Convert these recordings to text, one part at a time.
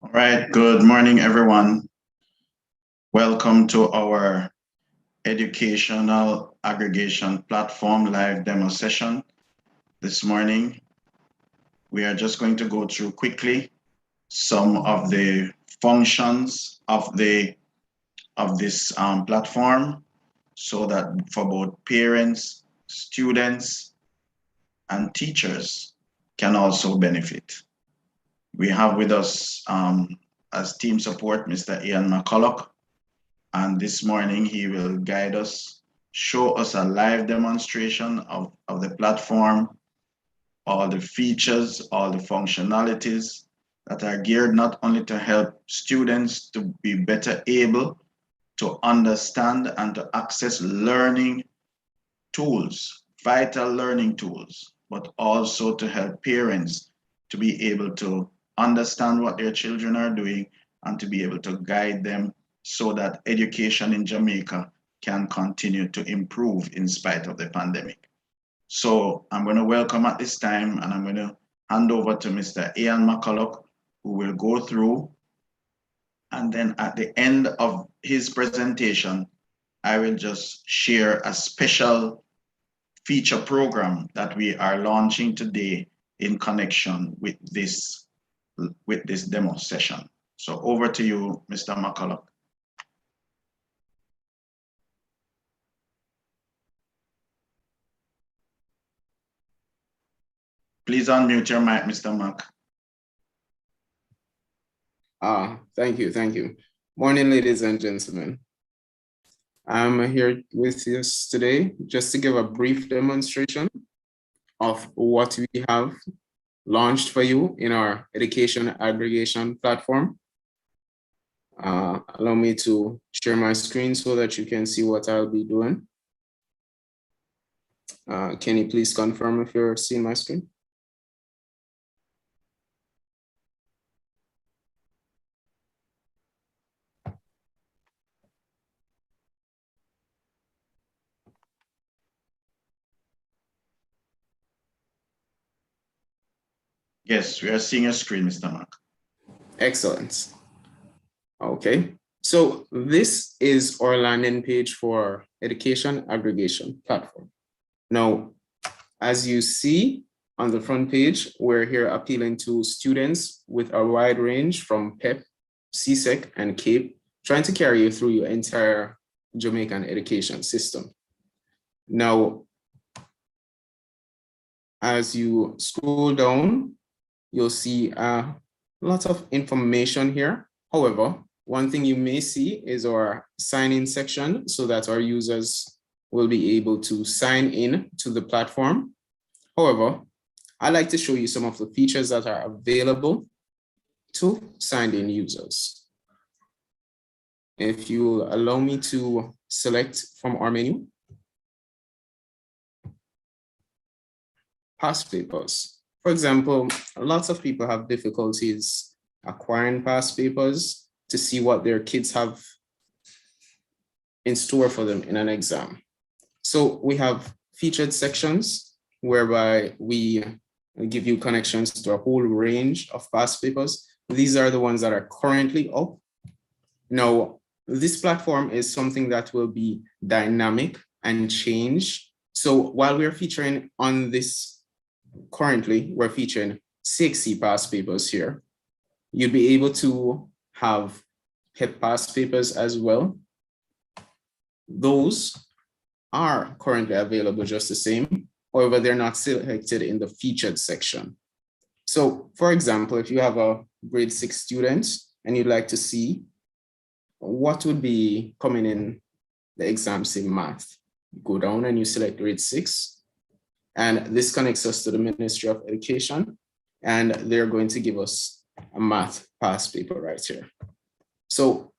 All right, good morning, everyone. Welcome to our educational aggregation platform live demo session this morning. We are just going to go through quickly some of the functions of this platform so that for both parents, students, and teachers can also benefit. We have with us as team support, Mr. Ian McCulloch, and this morning he will guide us, show us a live demonstration of the platform, all the features, all the functionalities that are geared not only to help students to be better able to understand and to access learning tools, vital learning tools, but also to help parents to be able to understand what their children are doing and to be able to guide them so that education in Jamaica can continue to improve in spite of the pandemic. So I'm going to welcome at this time, and I'm going to hand over to Mr. Ian McCulloch, who will go through. And then at the end of his presentation, I will just share a special feature program that we are launching today in connection with this demo session. So over to you, Mr. McCulloch. Please unmute your mic, Mr. Mack. Thank you. Morning, ladies and gentlemen. I'm here with you today just to give a brief demonstration of what we have launched for you in our education aggregation platform. Allow me to share my screen so that you can see what I'll be doing. Can you please confirm if you're seeing my screen? Yes, we are seeing a screen, Mr. Mack. Excellent. Okay, so this is our landing page for education aggregation platform. Now, as you see on the front page, we're here appealing to students with a wide range from PEP CSEC, and CAPE, trying to carry you through your entire Jamaican education system. Now, as you scroll down, you'll see a lot of information here. However, one thing you may see is our sign-in section so that our users will be able to sign in to the platform. However, I'd like to show you some of the features that are available to signed-in users. If you allow me to select from our menu, past papers. For example, lots of people have difficulties acquiring past papers to see what their kids have in store for them in an exam. So we have featured sections whereby we give you connections to a whole range of past papers. These are the ones that are currently up. Now, this platform is something that will be dynamic and change. So while we're featuring on this, currently we're featuring Cxc past papers here. You'll be able to have HEP past papers as well. Those are currently available just the same. However, they're not selected in the featured section. So for example, if you have a grade 6 student and you'd like to see what would be coming in the exam, say math, go down and you select grade 6. And this connects us to the Ministry of Education. And they're going to give us a math past paper right here. So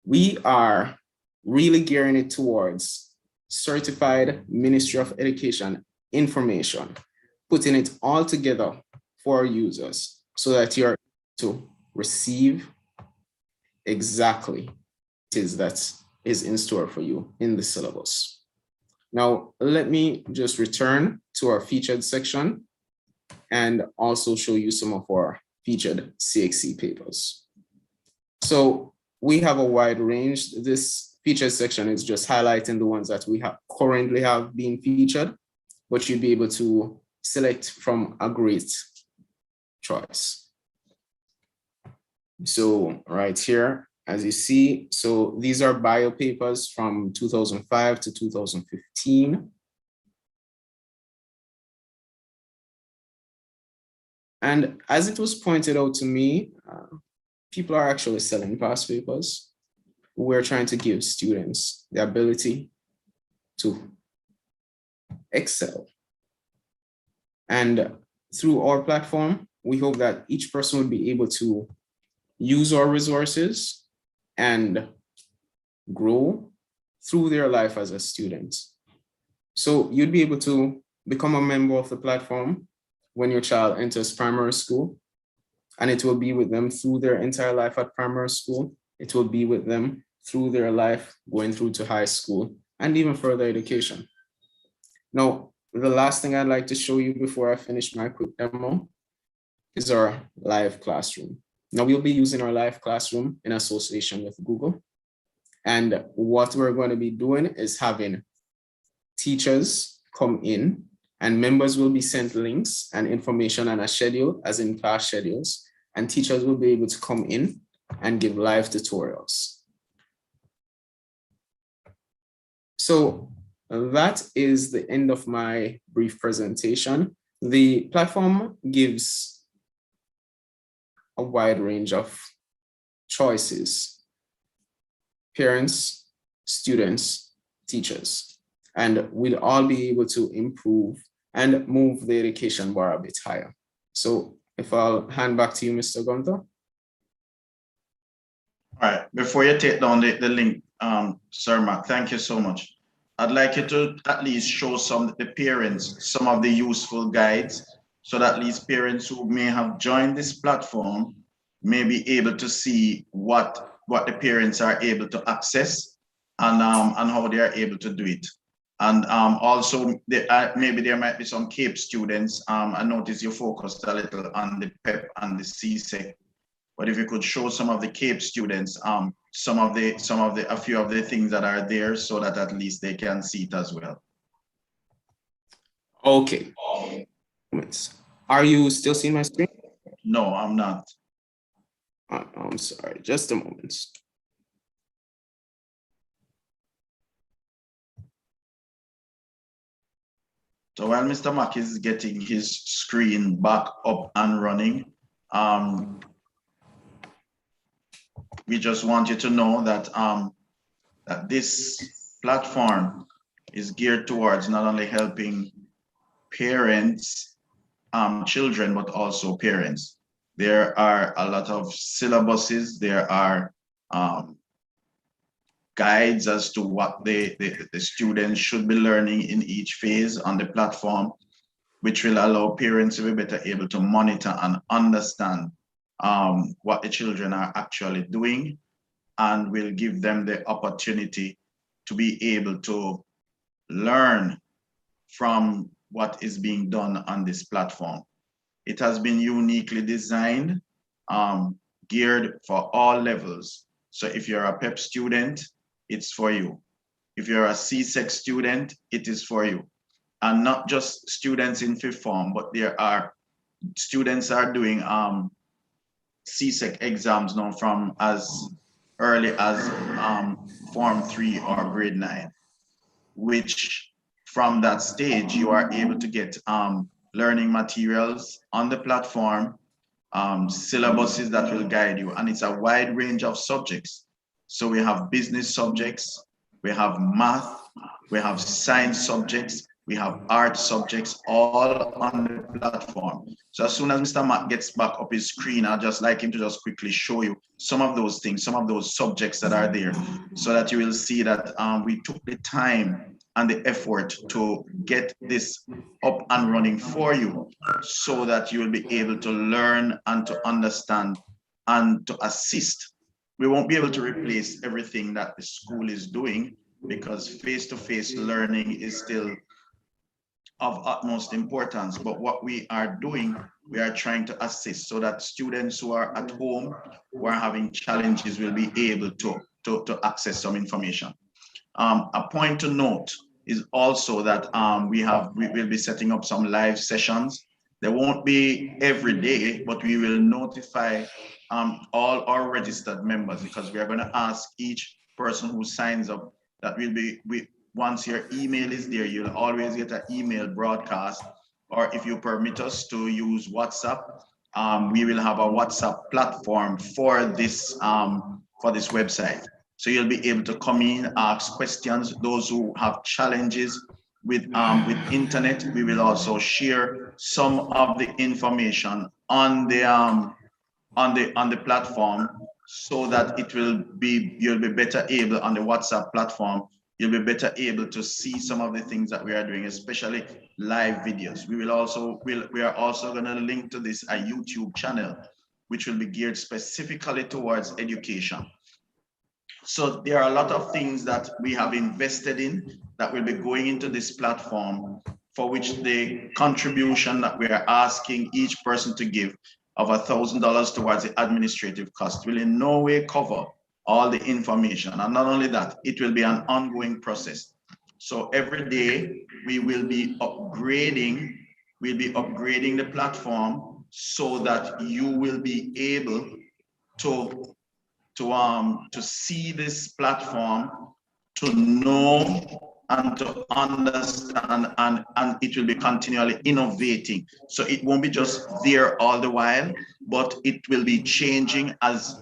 we are really gearing it towards certified Ministry of Education information, putting it all together for our users so that you're to receive exactly what it is that is in store for you in the syllabus. Now, let me just return to our featured section and also show you some of our featured Cxc papers. So we have a wide range. This featured section is just highlighting the ones that we currently have been featured, but you'd be able to select from a great choice. So right here, as you see, so these are bio papers from 2005 to 2015. And as it was pointed out to me, people are actually selling past papers. We're trying to give students the ability to excel. And through our platform, we hope that each person will be able to use our resources and grow through their life as a student. So you'd be able to become a member of the platform when your child enters primary school, and it will be with them through their entire life at primary school. It will be with them through their life going through to high school and even further education. Now, the last thing I'd like to show you before I finish my quick demo is our live classroom. Now we'll be using our live classroom in association with Google. And what we're going to be doing is having teachers come in, and members will be sent links and information on a schedule, as in class schedules, and teachers will be able to come in and give live tutorials. So that is the end of my brief presentation. The platform gives a wide range of choices: parents, students, teachers, and we'll all be able to improve and move the education bar a bit higher. So if I'll hand back to you, Mr. Gunther. All right, before you take down the link, Sir Mark, thank you so much. I'd like you to at least show the parents some of the useful guides, so that at least parents who may have joined this platform may be able to see what the parents are able to access and how they are able to do it. And also, maybe there might be some CAPE students. I noticed you focused a little on the PEP and the CSEC, but if you could show some of the CAPE students, a few of the things that are there, so that at least they can see it as well. Okay. Are you still seeing my screen? No, I'm not. I'm sorry, just a moment. So while Mr. Mack is getting his screen back up and running, we just want you to know that, that this platform is geared towards not only helping parents, children, but also parents. There are a lot of syllabuses, there are guides as to what the students should be learning in each phase on the platform, which will allow parents to be better able to monitor and understand what the children are actually doing, and will give them the opportunity to be able to learn from what is being done on this platform. It has been uniquely designed, geared for all levels. So if you're a PEP student, it's for you. If you're a Cxc student, it is for you. And not just students in fifth form, but there are students are doing Cxc exams now from as early as Form 3 or grade 9, which from that stage, you are able to get learning materials on the platform, syllabuses that will guide you. And it's a wide range of subjects. So we have business subjects, we have math, we have science subjects, we have art subjects, all on the platform. So as soon as Mr. Matt gets back up his screen, I'd just like him to just quickly show you some of those things, some of those subjects that are there, so that you will see that we took the time and the effort to get this up and running for you, so that you will be able to learn and to understand and to assist. We won't be able to replace everything that the school is doing, because face-to-face learning is still of utmost importance. But what we are doing, we are trying to assist so that students who are at home, who are having challenges, will be able to access some information. A point to note is also that we will be setting up some live sessions. There won't be every day, but we will notify all our registered members, because we are going to ask each person who signs up that once your email is there, you'll always get an email broadcast, or if you permit us to use WhatsApp, we will have a WhatsApp platform for this website. So you'll be able to come in, ask questions. Those who have challenges with internet, we will also share some of the information on the platform, so that you'll be better able on the WhatsApp platform. You'll be better able to see some of the things that we are doing, especially live videos. We are also going to link to this a YouTube channel, which will be geared specifically towards education. So there are a lot of things that we have invested in that will be going into this platform, for which the contribution that we are asking each person to give of $1,000 towards the administrative cost will in no way cover all the information. And not only that, it will be an ongoing process. So every day we will be upgrading the platform, so that you will be able to see this platform, to know and to understand, and it will be continually innovating. So it won't be just there all the while, but it will be changing as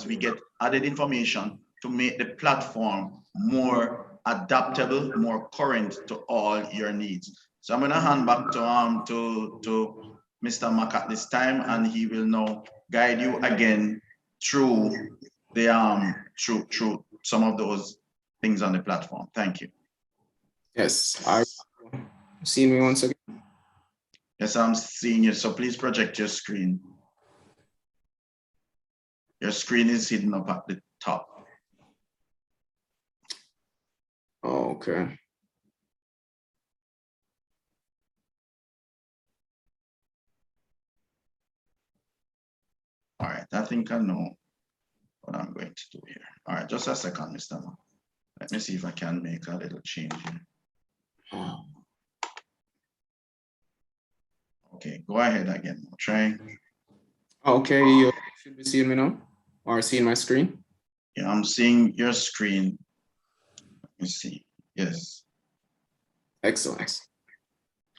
we get added information to make the platform more adaptable, more current to all your needs. So I'm going to hand back to Mr. Mack at this time, and he will now guide you again through the through some of those things on the platform. Thank you. Yes, I see me once again. Yes, I'm seeing you. So please project your screen. Your screen is hidden up at the top. Okay. All right, I think I know what I'm going to do here. All right, just a second, Mr. Mo. Let me see if I can make a little change here. Okay, go ahead again. Try. Okay, you should be seeing me now or seeing my screen. Yeah, I'm seeing your screen. Let me see. Yes. Excellent.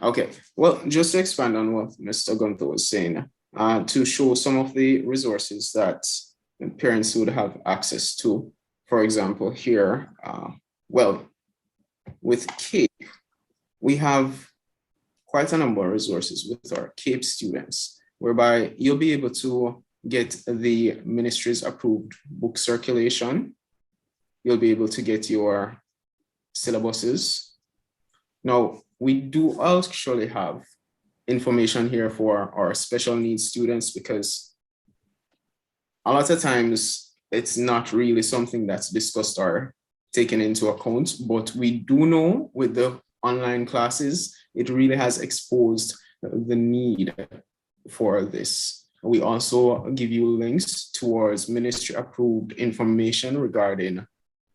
Okay, well, just to expand on what Mr. Gunther was saying, to show some of the resources that parents would have access to. For example, here, well, with CAPE, we have quite a number of resources with our CAPE students, whereby you'll be able to get the ministry's approved book circulation. You'll be able to get your syllabuses. Now, we do actually have information here for our special needs students because a lot of times it's not really something that's discussed or taken into account, but we do know with the online classes, it really has exposed the need for this. We also give you links towards ministry approved information regarding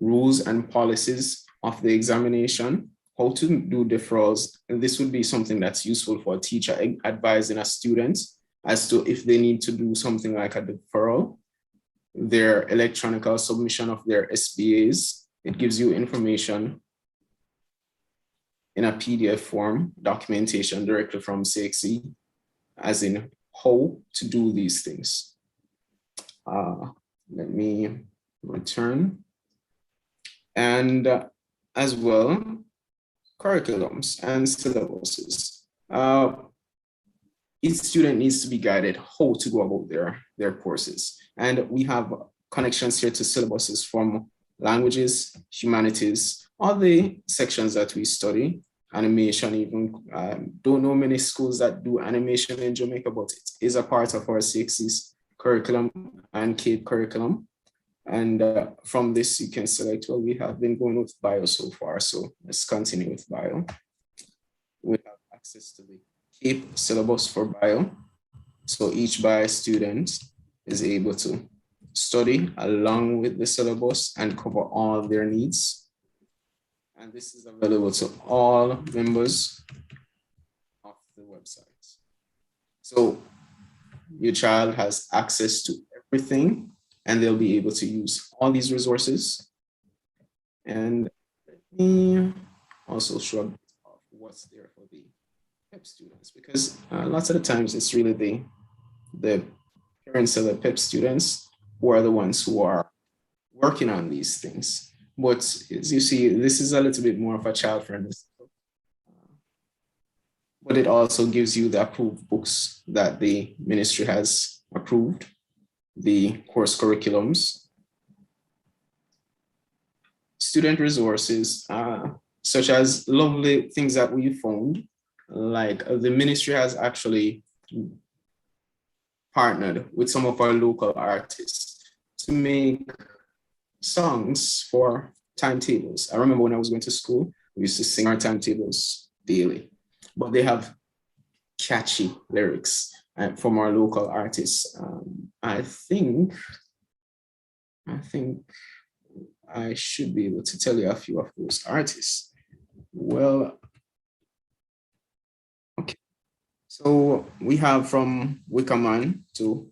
rules and policies of the examination, how to do deferrals. And this would be something that's useful for a teacher advising a student as to if they need to do something like a deferral, their electronic submission of their SBAs. It gives you information in a PDF form, documentation directly from Cxc, as in how to do these things. Let me return. And as well, curriculums and syllabuses. Each student needs to be guided how to go about their courses. And we have connections here to syllabuses from languages, humanities, all the sections that we study, animation even. Don't know many schools that do animation in Jamaica, but it is a part of our Cxc's curriculum and CAPE curriculum. And from this, you can select, well, we have been going with bio so far, so let's continue with bio. We have access to the CAPE syllabus for bio. So each bio student is able to study along with the syllabus and cover all their needs. And this is available to all members of the website. So your child has access to everything, and they'll be able to use all these resources. And let me also show what's there for the PEP students, because lots of the times it's really the parents of the PEP students who are the ones who are working on these things. But as you see, this is a little bit more of a child-friendly stuff. But it also gives you the approved books that the ministry has approved, the course curriculums, student resources, such as lovely things that we found, like the ministry has actually partnered with some of our local artists to make songs for timetables. I remember when I was going to school, we used to sing our timetables daily, but they have catchy lyrics from our local artists. I think I should be able to tell you a few of those artists. Well, okay. So we have from Wickerman to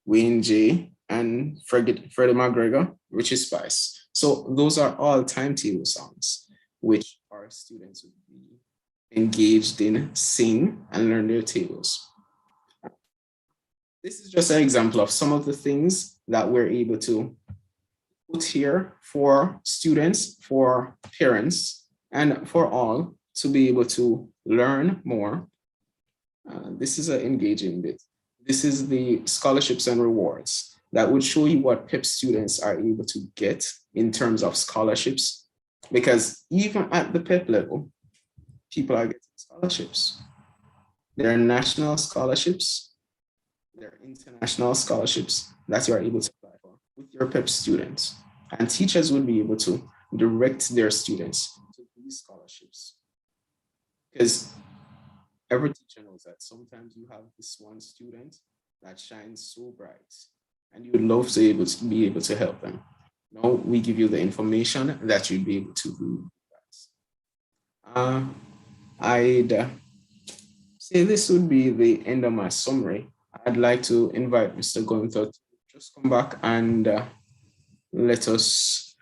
Wayne J and Freddie McGregor, Richie Spice. So those are all timetable songs, which our students would be engaged in, sing and learn their tables. This is just an example of some of the things that we're able to put here for students, for parents, and for all to be able to learn more. This is an engaging bit. This is the scholarships and rewards that would show you what PEP students are able to get in terms of scholarships, because even at the PEP level, people are getting scholarships. There are national scholarships, there are international scholarships that you are able to apply for with your PEP students. And teachers would be able to direct their students to these scholarships. Because every teacher knows that sometimes you have this one student that shines so bright and you would love to be able to help them. Now we give you the information that you'd be able to do that. I'd say this would be the end of my summary. I'd like to invite Mr. Gunther to just come back and let us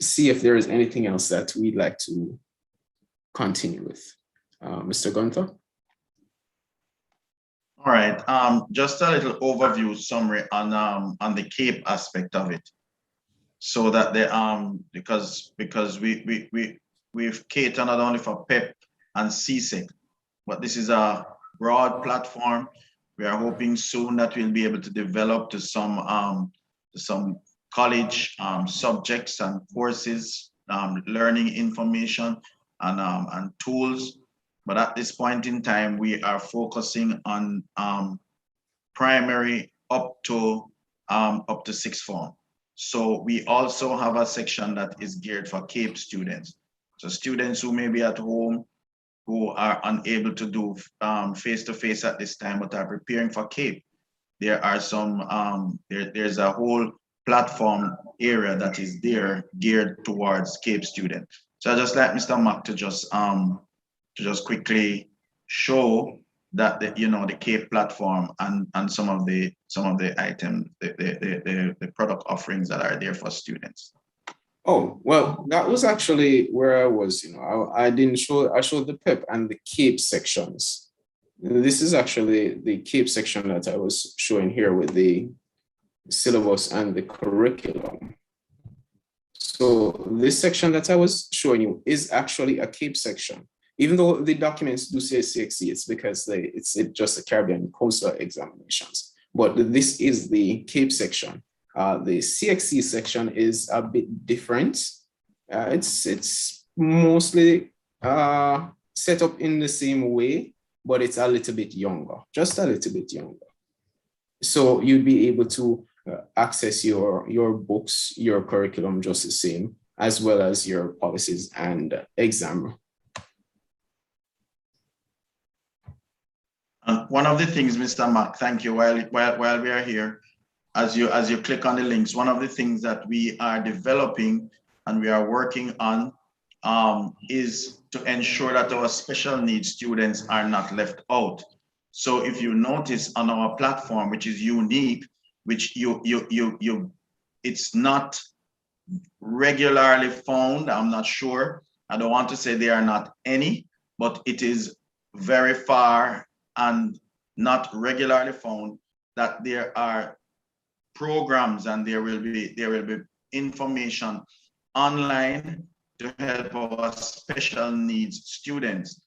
see if there is anything else that we'd like to continue with. Mr. Gunther? All right, just a little overview summary on the CAPE aspect of it. So that the because we've catered not only for PEP and CSEC, but this is a broad platform. We are hoping soon that we'll be able to develop to some college subjects and courses, learning information and tools. But at this point in time, we are focusing on primary up to sixth form. So we also have a section that is geared for CAPE students. So students who may be at home, who are unable to do face-to-face at this time, but are preparing for CAPE. There are some, there's a whole platform area that is there geared towards CAPE students. So I just like Mr. Mack to just quickly show that the CAPE platform and some of the items, the product offerings that are there for students. Oh, well, that was actually where I was. I showed the PEP and the CAPE sections. This is actually the CAPE section that I was showing here with the syllabus and the curriculum. So this section that I was showing you is actually a CAPE section. Even though the documents do say Cxc, it's because it's just the Caribbean coastal examinations. But this is the CAPE section. The Cxc section is a bit different. It's mostly set up in the same way, but it's a little bit younger, just a little bit younger. So you'd be able to access your books, your curriculum just the same, as well as your policies and exam. One of the things, Mr. Mack, thank you, while we are here, as you click on the links, one of the things that we are developing and we are working on is to ensure that our special needs students are not left out. So if you notice on our platform, which is unique, which it's not regularly found, I'm not sure. I don't want to say there are not any, but it is very far and not regularly found that there are programs and there will be information online to help our special needs students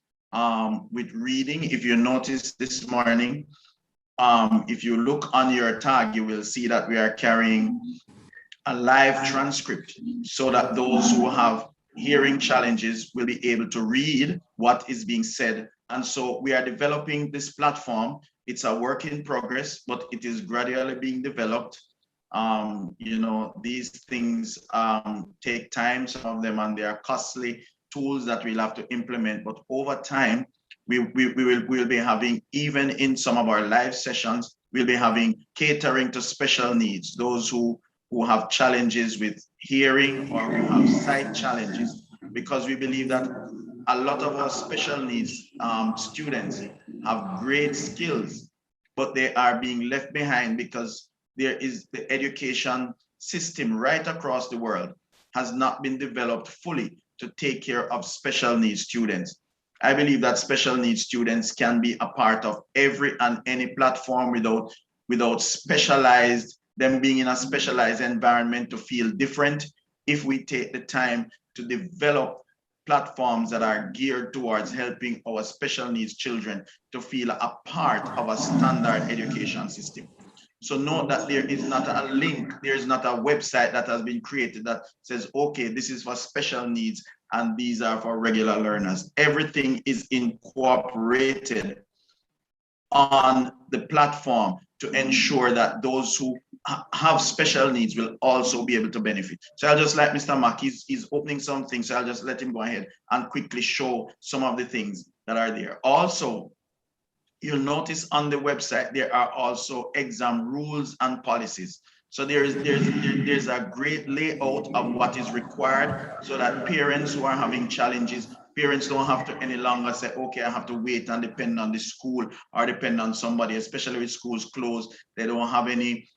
with reading. If you notice this morning, if you look on your tag, you will see that we are carrying a live transcript so that those who have hearing challenges will be able to read what is being said. And so we are developing this platform. It's a work in progress, but it is gradually being developed. These things take time, some of them, and they are costly tools that we'll have to implement. But over time, we'll be having, even in some of our live sessions, we'll be having catering to special needs, those who have challenges with hearing or who have sight challenges, because we believe that a lot of our special needs students have great skills, but they are being left behind because there is the education system right across the world has not been developed fully to take care of special needs students. I believe that special needs students can be a part of every and any platform without specialized, them being in a specialized environment to feel different, if we take the time to develop platforms that are geared towards helping our special needs children to feel a part of a standard education system. So note that there is not a link, there is not a website that has been created that says, okay, this is for special needs and these are for regular learners. Everything is incorporated on the platform to ensure that those who have special needs will also be able to benefit. So I'll just let Mr. Mack, he's opening something, so I'll just let him go ahead and quickly show some of the things that are there. Also, you'll notice on the website, there are also exam rules and policies. So there's a great layout of what is required so that parents who are having challenges Parents don't have to any longer say, okay, I have to wait and depend on the school or depend on somebody, especially with schools closed. They don't have any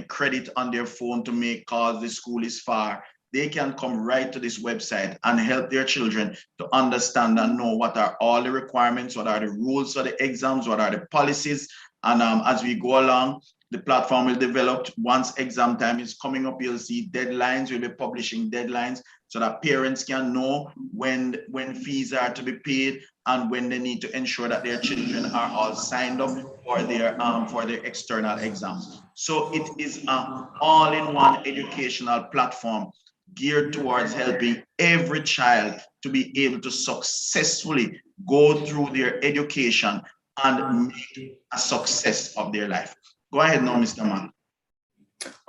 credit on their phone to make calls. The school is far. They can come right to this website and help their children to understand and know what are all the requirements, what are the rules for the exams, what are the policies. And as we go along, the platform will develop. Once exam time is coming up, you'll see deadlines. We'll be publishing deadlines so that parents can know when fees are to be paid and when they need to ensure that their children are all signed up for their external exams. So it is an all-in-one educational platform geared towards helping every child to be able to successfully go through their education and make a success of their life. Go ahead now, Mr. Mann.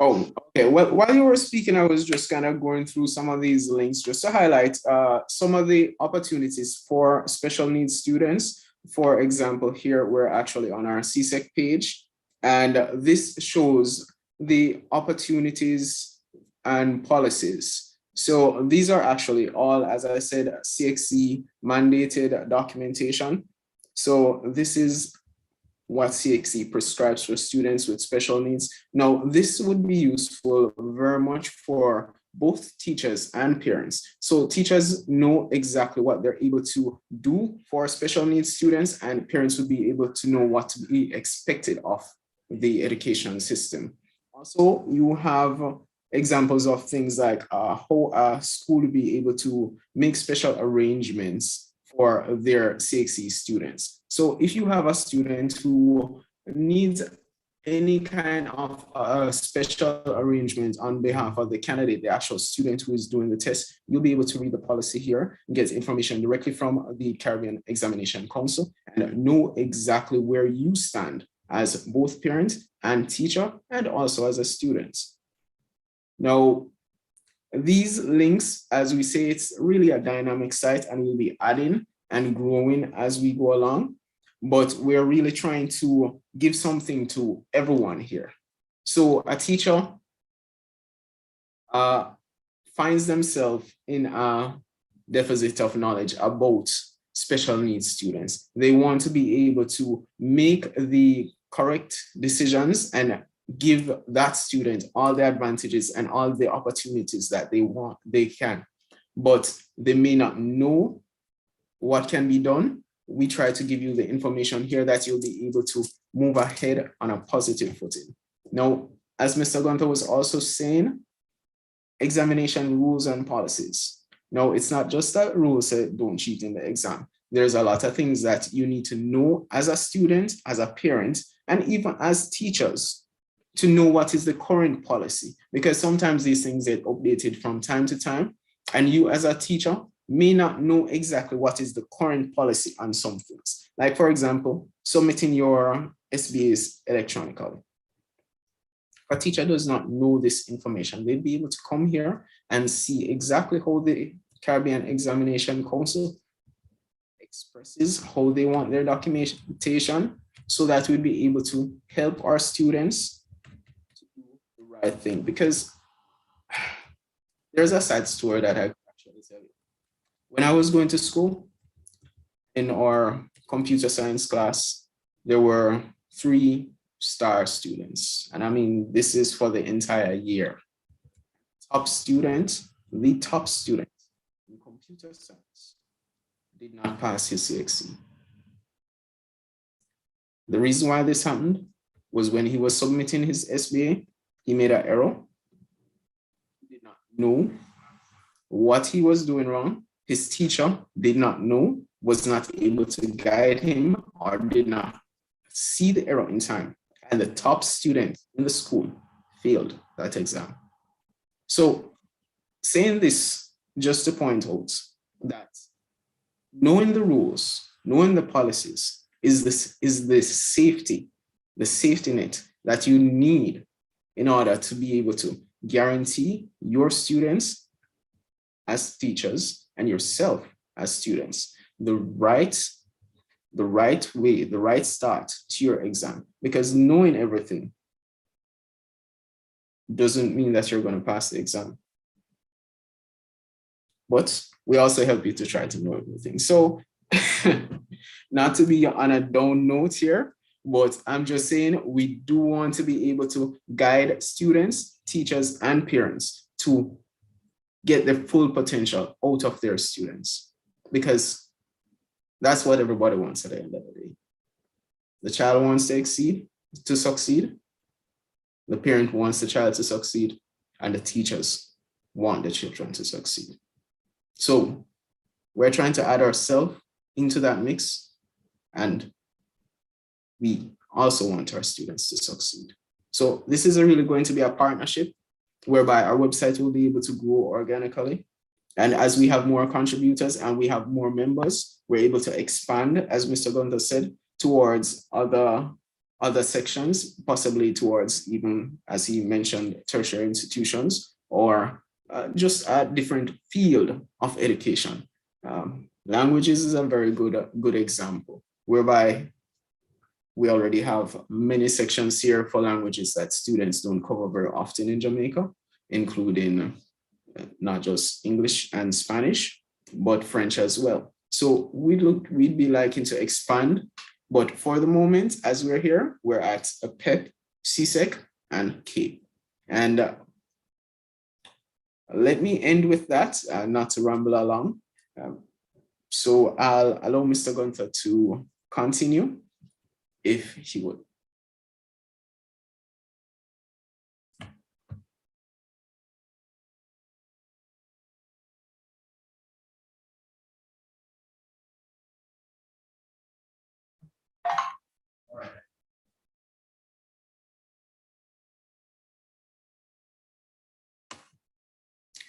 Oh, okay. Well, while you were speaking, I was just kind of going through some of these links just to highlight some of the opportunities for special needs students. For example, here we're actually on our Cxc page, and this shows the opportunities and policies. So these are actually all, as I said, Cxc mandated documentation. So this is what Cxc prescribes for students with special needs. Now, this would be useful very much for both teachers and parents. So teachers know exactly what they're able to do for special needs students, and parents would be able to know what to be expected of the education system. Also, you have examples of things like how a school will be able to make special arrangements for their Cxc students. So if you have a student who needs any kind of special arrangement on behalf of the candidate, the actual student who is doing the test, you'll be able to read the policy here and get information directly from the Caribbean Examination Council and know exactly where you stand as both parent and teacher and also as a student. Now, these links, as we say, it's really a dynamic site and we'll be adding and growing as we go along. But we're really trying to give something to everyone here. So a teacher finds themselves in a deficit of knowledge about special needs students. They want to be able to make the correct decisions and give that student all the advantages and all the opportunities that they can, but they may not know what can be done. We try to give you the information here that you'll be able to move ahead on a positive footing. Now, as Mr. Gunther was also saying, examination rules and policies. Now, it's not just that rules say don't cheat in the exam. There's a lot of things that you need to know as a student, as a parent, and even as teachers to know what is the current policy, because sometimes these things get updated from time to time, and you as a teacher may not know exactly what is the current policy on some things. Like, for example, submitting your SBAs electronically. A teacher does not know this information. They'd be able to come here and see exactly how the Caribbean Examination Council expresses how they want their documentation, so that we'd be able to help our students to do the right thing. Because there's a sad story that I actually tell you. When I was going to school, in our computer science class, there were 3 star students. And I mean, this is for the entire year. The top student in computer science did not pass his Cxc. The reason why this happened was when he was submitting his SBA, he made an error. He did not know what he was doing wrong. His teacher did not know, was not able to guide him, or did not see the error in time. And the top student in the school failed that exam. So saying this just to point out that knowing the rules, knowing the policies is the safety net that you need in order to be able to guarantee your students as teachers and yourself as students the right way, the right start to your exam. Because knowing everything doesn't mean that you're going to pass the exam. But we also help you to try to know everything. So not to be on a down note here, but I'm just saying we do want to be able to guide students, teachers, and parents to get the full potential out of their students, because that's what everybody wants at the end of the day. The child wants to succeed. The parent wants the child to succeed, and the teachers want the children to succeed. So we're trying to add ourselves into that mix, and we also want our students to succeed. So this is really going to be a partnership whereby our website will be able to grow organically. And as we have more contributors and we have more members, we're able to expand, as Mr. Gunther said, towards other sections, possibly towards even, as he mentioned, tertiary institutions, or just a different field of education. Languages is a very good example, whereby we already have many sections here for languages that students don't cover very often in Jamaica, including not just English and Spanish, but French as well. So we'd be liking to expand, but for the moment, as we're here, we're at a PEP, CSEC, and CAPE. And let me end with that, not to ramble along. So I'll allow Mr. Gunther to continue, if he would.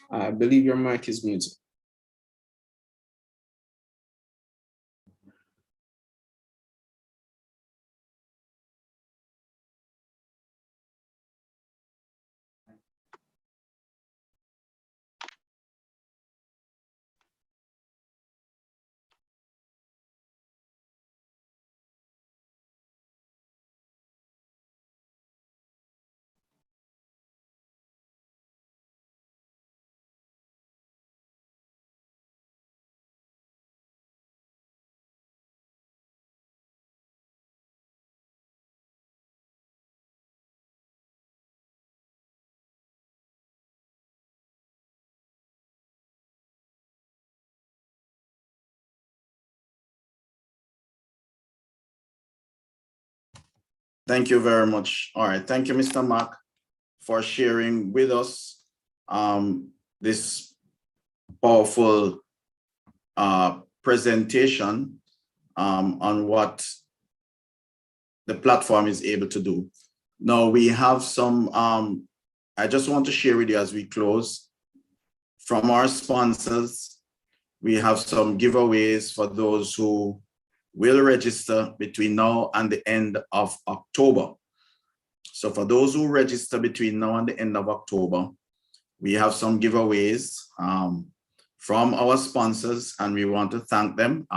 I believe your mic is muted. Thank you very much. All right. Thank you, Mr. Mark, for sharing with us this powerful presentation on what the platform is able to do. Now we have some, I just want to share with you as we close, from our sponsors, we have some giveaways for those who will register between now and the end of October. So for those who register between now and the end of October, we have some giveaways from our sponsors, and we want to thank them.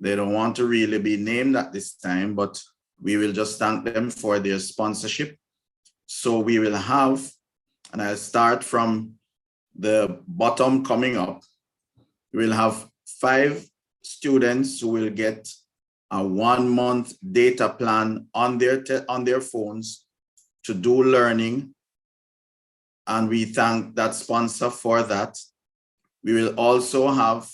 They don't want to really be named at this time, but we will just thank them for their sponsorship. So we will have, and I'll start from the bottom coming up, we'll have 5 students who will get a 1-month data plan on their phones to do learning. And we thank that sponsor for that. We will also have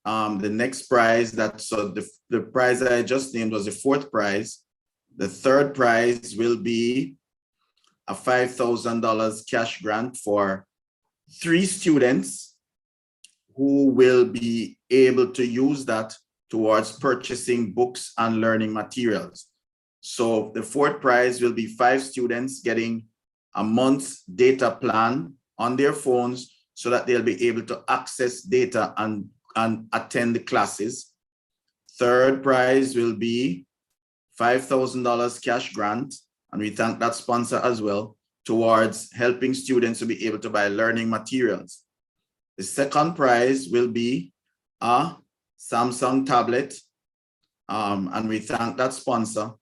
the next prize. So the prize that I just named was the 4th prize. The 3rd prize will be a $5,000 cash grant for 3 students who will be able to use that towards purchasing books and learning materials. So the 4th prize will be 5 students getting a month's data plan on their phones so that they'll be able to access data and attend the classes. 3rd prize will be $5,000 cash grant, and we thank that sponsor as well, towards helping students to be able to buy learning materials. The 2nd prize will be a Samsung tablet, and we thank that sponsor.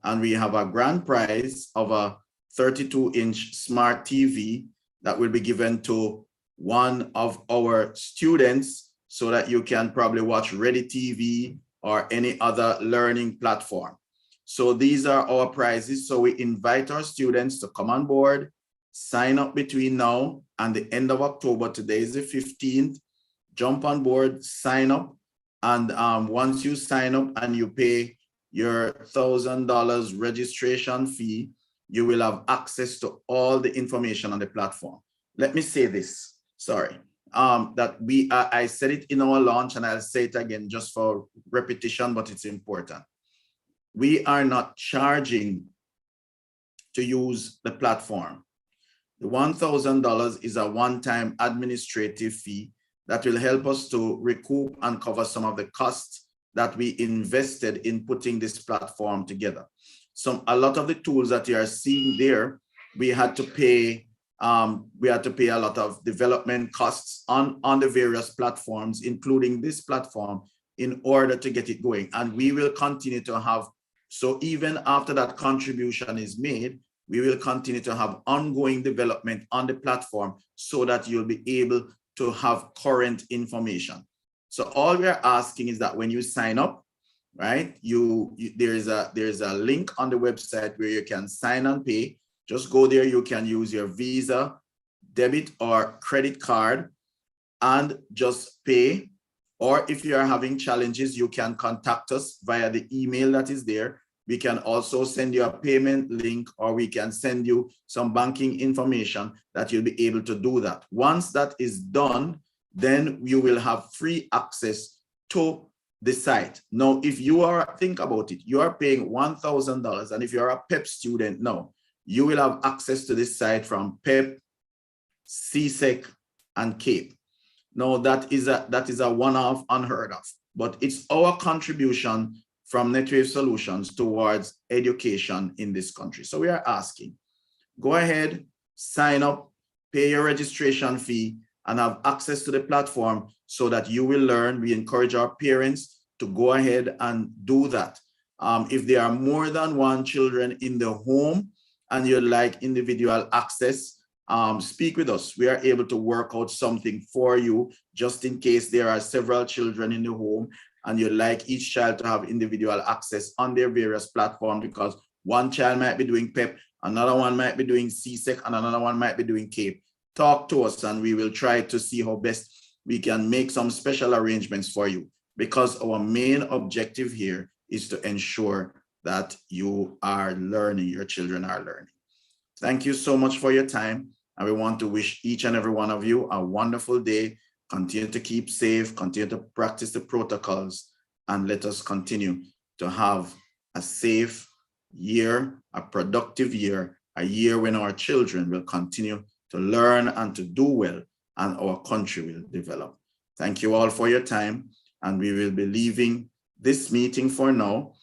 And we have a grand prize of a 32-inch smart TV that will be given to one of our students so that you can probably watch Ready TV or any other learning platform. So these are our prizes. So we invite our students to come on board, sign up between now and the end of October. Today is the 15th. Jump on board, sign up. And once you sign up and you pay your $1,000 registration fee, you will have access to all the information on the platform. Let me say this, sorry, that I said it in our launch and I'll say it again just for repetition, but it's important. We are not charging to use the platform. The $1,000 is a one-time administrative fee that will help us to recoup and cover some of the costs that we invested in putting this platform together. A lot of the tools that you are seeing there, we had to pay a lot of development costs on the various platforms, including this platform, in order to get it going. And we will continue to have, so even after that contribution is made, we will continue to have ongoing development on the platform so that you'll be able to have current information. So all we're asking is that when you sign up, right, there's a link on the website where you can sign and pay. Just go there. You can use your Visa, debit, or credit card and just pay. Or if you are having challenges, you can contact us via the email that is there. We can also send you a payment link, or we can send you some banking information that you'll be able to do that. Once that is done, then you will have free access to the site. Now, if you are, think about it, you are paying $1,000, and if you're a PEP student now, you will have access to this site from PEP, Cxc, and CAPE. Now, that is a one-off, unheard of, but it's our contribution from NetWave Solutions towards education in this country. So we are asking, go ahead, sign up, pay your registration fee, and have access to the platform so that you will learn. We encourage our parents to go ahead and do that. If there are more than one children in the home and you'd like individual access, speak with us. We are able to work out something for you just in case there are several children in the home and you'd like each child to have individual access on their various platforms, because one child might be doing PEP, another one might be doing Cxc, and another one might be doing CAPE. Talk to us and we will try to see how best we can make some special arrangements for you, because our main objective here is to ensure that you are learning, your children are learning. Thank you so much for your time. And we want to wish each and every one of you a wonderful day. Continue to keep safe, continue to practice the protocols, and let us continue to have a safe year, a productive year, a year when our children will continue to learn and to do well, and our country will develop. Thank you all for your time, and we will be leaving this meeting for now.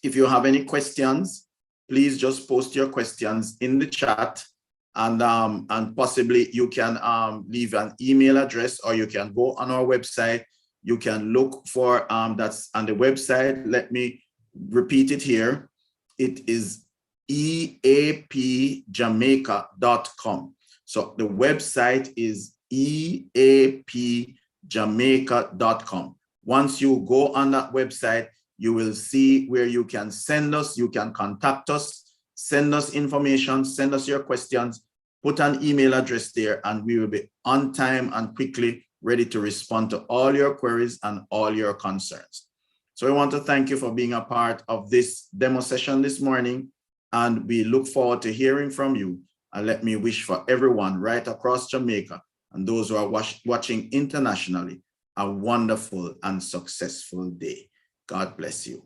If you have any questions, please just post your questions in the chat, and possibly you can leave an email address, or you can go on our website. You can look for, that's on the website. Let me repeat it here. It is eapjamaica.com. So the website is eapjamaica.com. Once you go on that website, you will see where you can send us, you can contact us, send us information, send us your questions, put an email address there, and we will be on time and quickly ready to respond to all your queries and all your concerns. So I want to thank you for being a part of this demo session this morning, and we look forward to hearing from you. And let me wish for everyone right across Jamaica and those who are watching internationally a wonderful and successful day. God bless you.